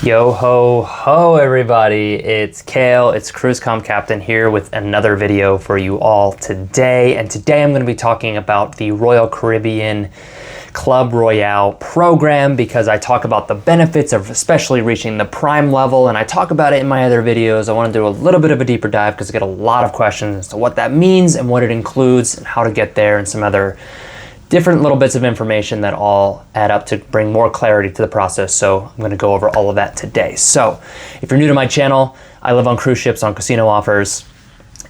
Yo ho ho everybody, it's Kale, it's Cruise Com Captain here with another video for you all today. And today I'm going to be talking about the Royal Caribbean Club Royale program because I talk about the benefits of especially reaching the prime level, and I talk about it in my other videos. I want to do a little bit of a deeper dive because I get a lot of questions as to what that means and what it includes and how to get there and some other different little bits of information that all add up to bring more clarity to the process. So I'm going to go over all of that today. So if you're new to my channel, I live on cruise ships on casino offers,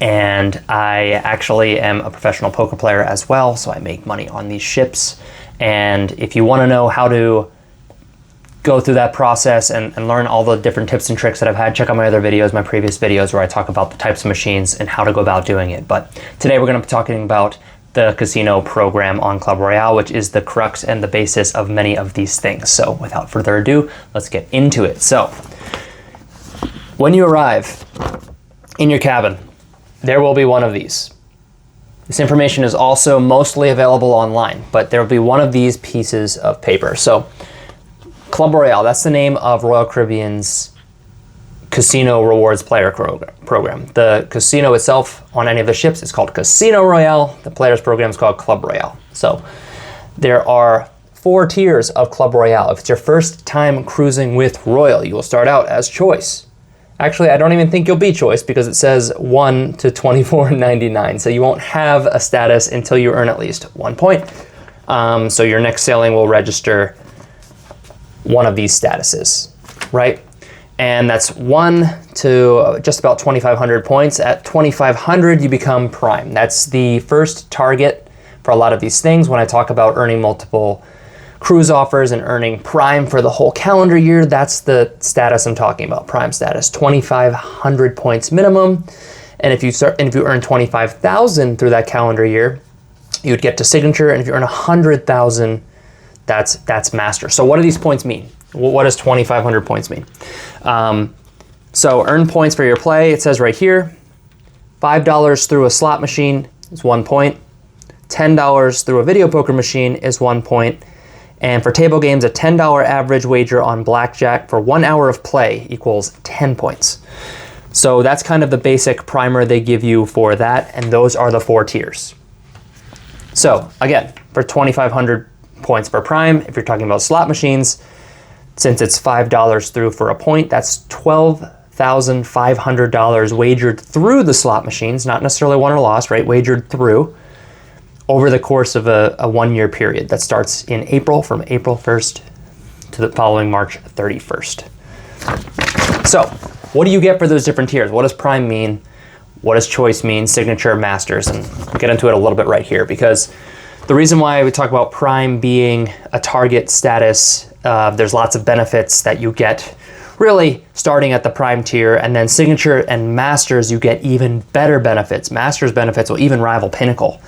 and I actually am a professional poker player as well. So I make money on these ships. And if you want to know how to go through that process and learn all the different tips and tricks that I've had, check out my other videos, my previous videos where I talk about the types of machines and how to go about doing it. But today we're going to be talking about the casino program on Club Royale, which is the crux and the basis of many of these things. So without further ado, let's get into it. So when you arrive in your cabin, there will be one of these. This information is also mostly available online, but there will be one of these pieces of paper. So Club Royale, that's the name of Royal Caribbean's casino rewards player program. The casino itself on any of the ships is called Casino Royale. The players program is called Club Royale. So there are 4 tiers of Club Royale. If it's your first time cruising with Royal, you will start out as Choice. Actually, I don't even think you'll be Choice because it says 1 to 24.99. So you won't have a status until you earn at least 1 point. So your next sailing will register one of these statuses, right? And that's 1 to just about 2,500 points. At 2,500, you become Prime. That's the first target for a lot of these things. When I talk about earning multiple cruise offers and earning Prime for the whole calendar year, that's the status I'm talking about, Prime status, 2,500 points minimum. And if you earn 25,000 through that calendar year, you'd get to Signature. And if you earn 100,000, that's Master. So what do these points mean? What does 2,500 points mean? So earn points for your play. It says right here, $5 through a slot machine is 1 point. $10 through a video poker machine is 1 point. And for table games, a $10 average wager on blackjack for 1 hour of play equals 10 points. So that's kind of the basic primer they give you for that. And those are the 4 tiers. So again, for 2,500 points for Prime, if you're talking about slot machines, since it's $5 through for a point, that's $12,500 wagered through the slot machines, not necessarily won or lost, right? Wagered through over the course of a 1-year period that starts in April, from April 1st to the following March 31st. So what do you get for those different tiers? What does Prime mean? What does Choice mean? Signature, Masters? And I'll get into it a little bit right here because the reason why we talk about Prime being a target status, there's lots of benefits that you get really starting at the Prime tier, and then Signature and Masters, you get even better benefits. Masters benefits will even rival Pinnacle,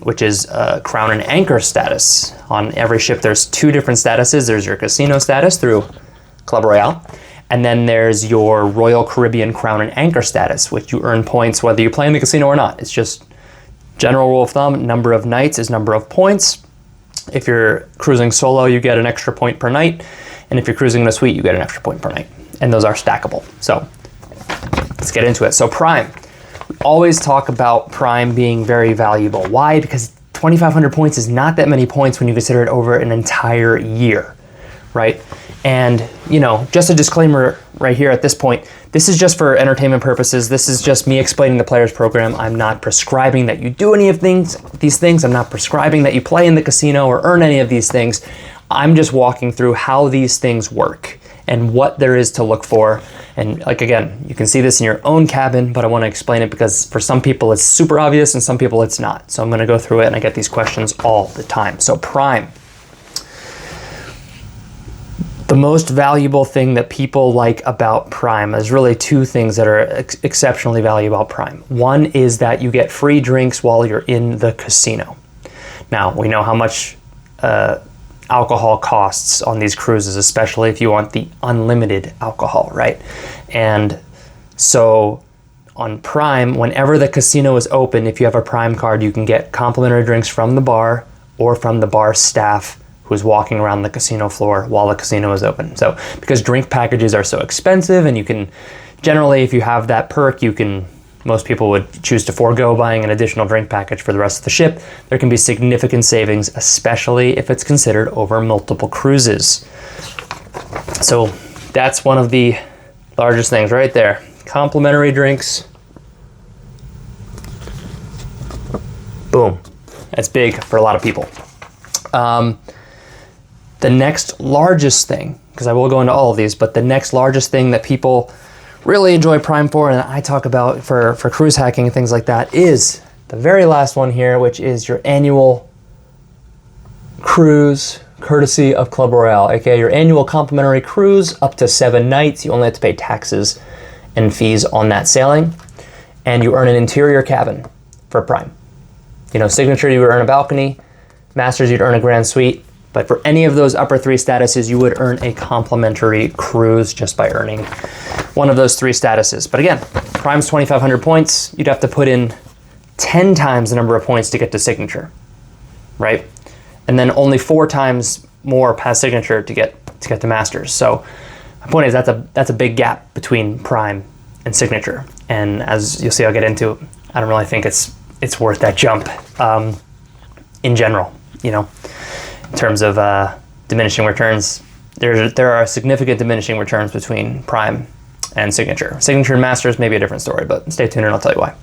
which is Crown and Anchor status. On every ship, there's 2 different statuses. There's your casino status through Club Royale, and then there's your Royal Caribbean Crown and Anchor status, which you earn points whether you play in the casino or not. It's just general rule of thumb, number of nights is number of points. If you're cruising solo, you get an extra point per night. And if you're cruising in a suite, you get an extra point per night. And those are stackable. So let's get into it. So Prime, we always talk about Prime being very valuable. Why? Because 2,500 points is not that many points when you consider it over an entire year, right? And, you know, just a disclaimer right here at this point, this is just for entertainment purposes. This is just me explaining the players program. I'm not prescribing that you do any of these things. I'm not prescribing that you play in the casino or earn any of these things. I'm just walking through how these things work and what there is to look for. And like, again, you can see this in your own cabin, but I want to explain it because for some people it's super obvious and some people it's not. So I'm going to go through it, and I get these questions all the time. So Prime. The most valuable thing that people like about Prime is really 2 things that are exceptionally valuable about Prime. One is that you get free drinks while you're in the casino. Now, we know how much alcohol costs on these cruises, especially if you want the unlimited alcohol, right? And so on Prime, whenever the casino is open, if you have a Prime card, you can get complimentary drinks from the bar or from the bar staff who's walking around the casino floor while the casino is open. So because drink packages are so expensive, and you can generally, if you have that perk, most people would choose to forego buying an additional drink package for the rest of the ship. There can be significant savings, especially if it's considered over multiple cruises. So that's one of the largest things right there. Complimentary drinks. Boom. That's big for a lot of people. The next largest thing, because I will go into all of these, but the next largest thing that people really enjoy Prime for, and I talk about for cruise hacking and things like that, is the very last one here, which is your annual cruise courtesy of Club Royale, aka your annual complimentary cruise up to 7 nights. You only have to pay taxes and fees on that sailing, and you earn an interior cabin for Prime. You know, Signature, you would earn a balcony. Masters, you'd earn a grand suite. But for any of those upper 3 statuses, you would earn a complimentary cruise just by earning one of those 3 statuses. But again, Prime's 2,500 points. You'd have to put in 10 times the number of points to get to Signature, right? And then only 4 times more past Signature to get to Masters. So my point is that's a big gap between Prime and Signature. And as you'll see, I'll get into, I don't really think it's worth that jump in general, you know. In terms of diminishing returns, there are significant diminishing returns between Prime and Signature. Signature and Masters may be a different story, but stay tuned and I'll tell you why.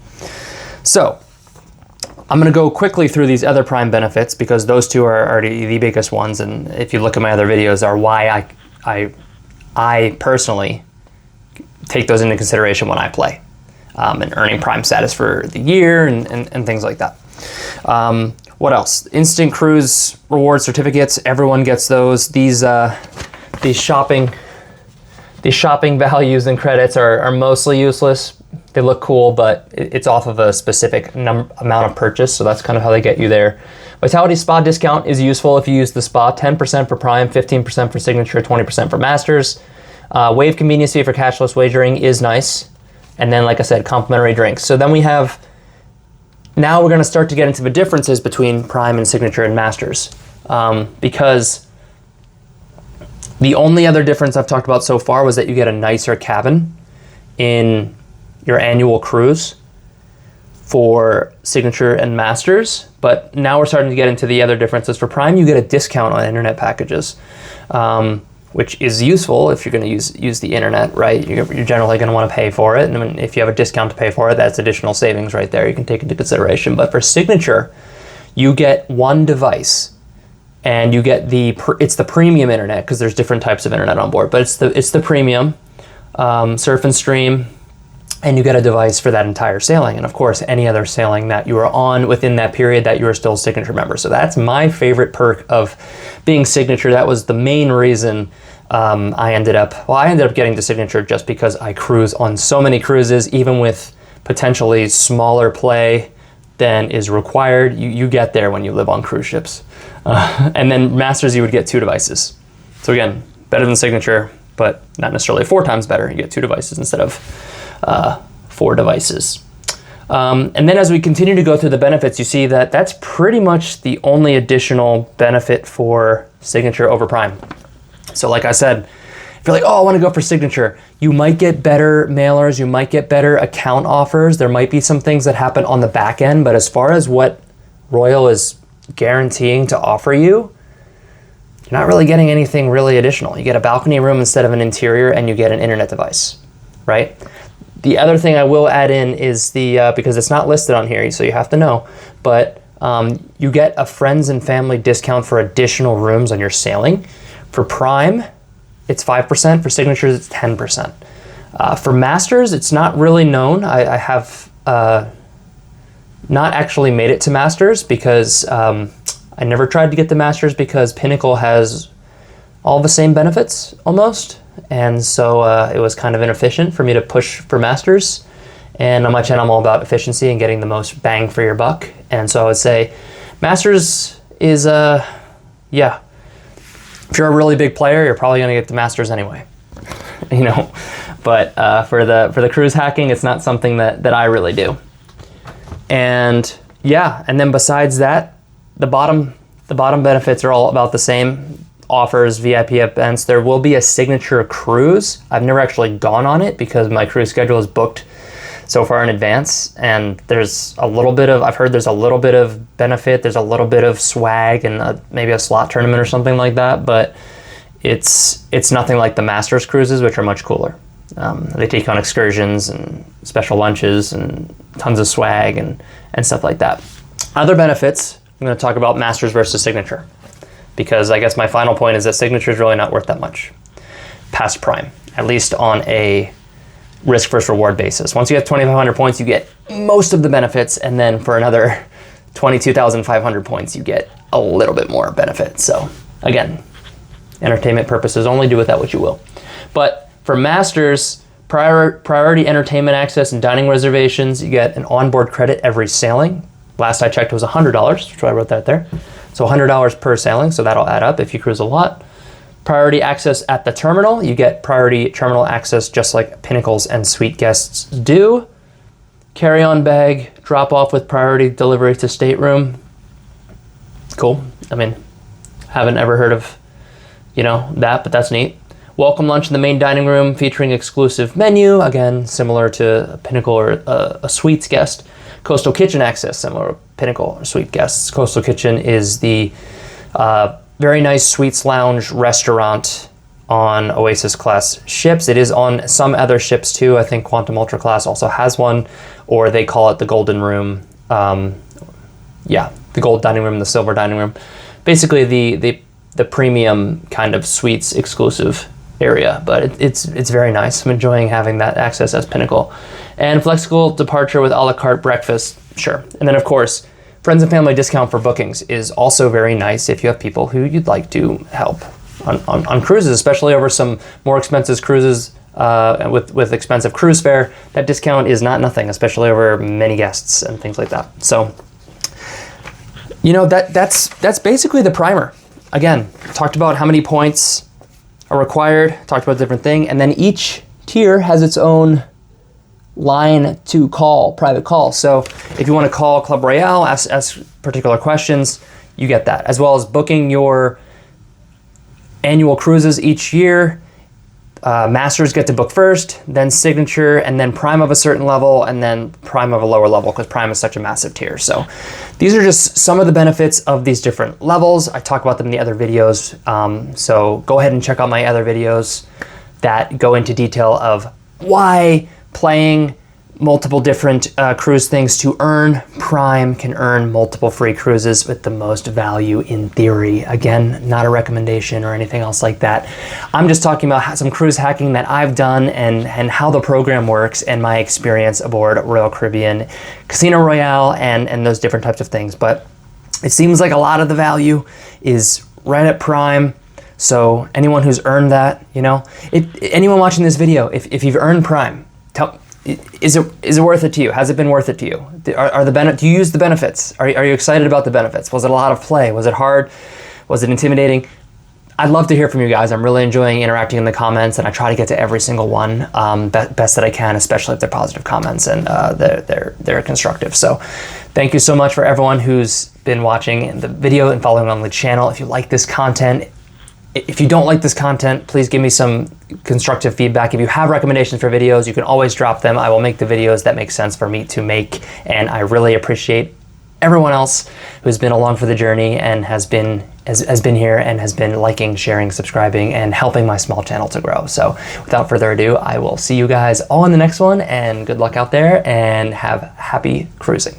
So I'm going to go quickly through these other Prime benefits because those 2 are already the biggest ones, and if you look at my other videos, are why I personally take those into consideration when I play, and earning Prime status for the year and things like that. What else? Instant cruise reward certificates. Everyone gets those. These shopping values and credits are mostly useless. They look cool, but it's off of a specific amount of purchase, so that's kind of how they get you there. Vitality Spa discount is useful if you use the spa. 10% for Prime, 15% for Signature, 20% for Masters. Waive convenience fee for cashless wagering is nice. And then, like I said, complimentary drinks. So then now we're going to start to get into the differences between Prime and Signature and Masters, because the only other difference I've talked about so far was that you get a nicer cabin in your annual cruise for Signature and Masters, but now we're starting to get into the other differences. For Prime, you get a discount on internet packages, which is useful if you're going to use the internet, right? You're generally going to want to pay for it, and if you have a discount to pay for it, that's additional savings right there you can take into consideration. But for Signature, you get 1 device, and you get it's the premium internet, because there's different types of internet on board, but it's the premium surf and stream, and you get a device for that entire sailing, and of course any other sailing that you are on within that period that you are still a Signature member. So that's my favorite perk of being Signature. That was the main reason I ended up getting to Signature, just because I cruise on so many cruises, even with potentially smaller play than is required. You get there when you live on cruise ships. And then Masters, you would get 2 devices. So again, better than Signature, but not necessarily 4 times better. You get 2 devices instead of 4 devices. And then as we continue to go through the benefits, you see that that's pretty much the only additional benefit for Signature over Prime. So like I said, if you're like, oh, I want to go for Signature, you might get better mailers, you might get better account offers, there might be some things that happen on the back end, but as far as what Royal is guaranteeing to offer you, you're not really getting anything really additional. You get a balcony room instead of an interior, and you get an internet device, right? The other thing I will add in is because it's not listed on here, so you have to know, but you get a friends and family discount for additional rooms on your sailing. For Prime, it's 5%. For Signatures, it's 10%. For Masters, it's not really known. I have not actually made it to Masters because I never tried to get the Masters because Pinnacle has all the same benefits almost. And so it was kind of inefficient for me to push for Masters. And on my channel, I'm all about efficiency and getting the most bang for your buck. And so I would say Masters is, yeah. If you're a really big player, you're probably going to get the Masters anyway, you know. But for the cruise hacking, it's not something that I really do. And yeah, and then besides that, the bottom The bottom benefits are all about the same. Offers, VIP events. There will be a signature cruise. I've never actually gone on it because my cruise schedule is booked so far in advance, and there's a little bit of, I've heard there's a little bit of benefit, there's a little bit of swag and maybe a slot tournament or something like that, but it's nothing like the Masters cruises, which are much cooler. They take on excursions and special lunches and tons of swag and stuff like that. Other benefits, I'm going to talk about Masters versus Signature, because I guess my final point is that Signature is really not worth that much past Prime, at least on a risk versus reward basis. Once you have 2,500 points, you get most of the benefits, and then for another 22,500 points, you get a little bit more benefit. So again, entertainment purposes only, do with that what you will. But for Masters, priority entertainment access and dining reservations, you get an onboard credit every sailing. Last I checked, it was $100, so I wrote that there. So $100 per sailing, so that'll add up if you cruise a lot. Priority access at the terminal, you get priority terminal access just like Pinnacles and Suite guests do. Carry-on bag, drop off with priority delivery to stateroom. Cool. I mean, haven't ever heard of, that, but that's neat. Welcome lunch in the main dining room featuring exclusive menu, again, similar to a Pinnacle or a Suites guest. Coastal Kitchen access, similar to Pinnacle or Suite guests. Coastal Kitchen is the very nice suites lounge restaurant on Oasis class ships. It is on some other ships too. I think Quantum Ultra class also has one, or they call it the Golden Room. The gold dining room, the silver dining room. Basically the premium kind of suites exclusive area, but it's very nice. I'm enjoying having that access as Pinnacle. And flexible departure with a la carte breakfast, sure. And then of course, friends and family discount for bookings is also very nice if you have people who you'd like to help on cruises, especially over some more expensive cruises with expensive cruise fare. That discount is not nothing, especially over many guests and things like that. So, that's basically the primer. Again, talked about how many points are required, talked about a different thing, and then each tier has its own line to call, private call. So if you want to call Club Royale, ask particular questions, you get that. As well as booking your annual cruises each year. Masters get to book first, then Signature, and then Prime of a certain level, and then Prime of a lower level, because Prime is such a massive tier. So these are just some of the benefits of these different levels. I talk about them in the other videos. So go ahead and check out my other videos that go into detail of why playing multiple different cruise things to earn Prime can earn multiple free cruises with the most value in theory. Again, not a recommendation or anything else like that. I'm just talking about some cruise hacking that I've done and how the program works and my experience aboard Royal Caribbean, Casino Royale, and those different types of things. But it seems like a lot of the value is right at Prime. So anyone who's earned that, anyone watching this video, if you've earned Prime, is it worth it to you? Has it been worth it to you? Do you use the benefits? Are you excited about the benefits? Was it a lot of play? Was it hard? Was it intimidating? I'd love to hear from you guys. I'm really enjoying interacting in the comments, and I try to get to every single one best that I can, especially if they're positive comments and they're constructive. So thank you so much for everyone who's been watching the video and following on the channel. If you like this content, if you don't like this content, please give me some constructive feedback. If you have recommendations for videos, you can always drop them. I will make the videos that make sense for me to make, and I really appreciate everyone else who's been along for the journey and has been here and has been liking, sharing, subscribing, and helping my small channel to grow. So without further ado, I will see you guys all in the next one, and good luck out there, and have happy cruising.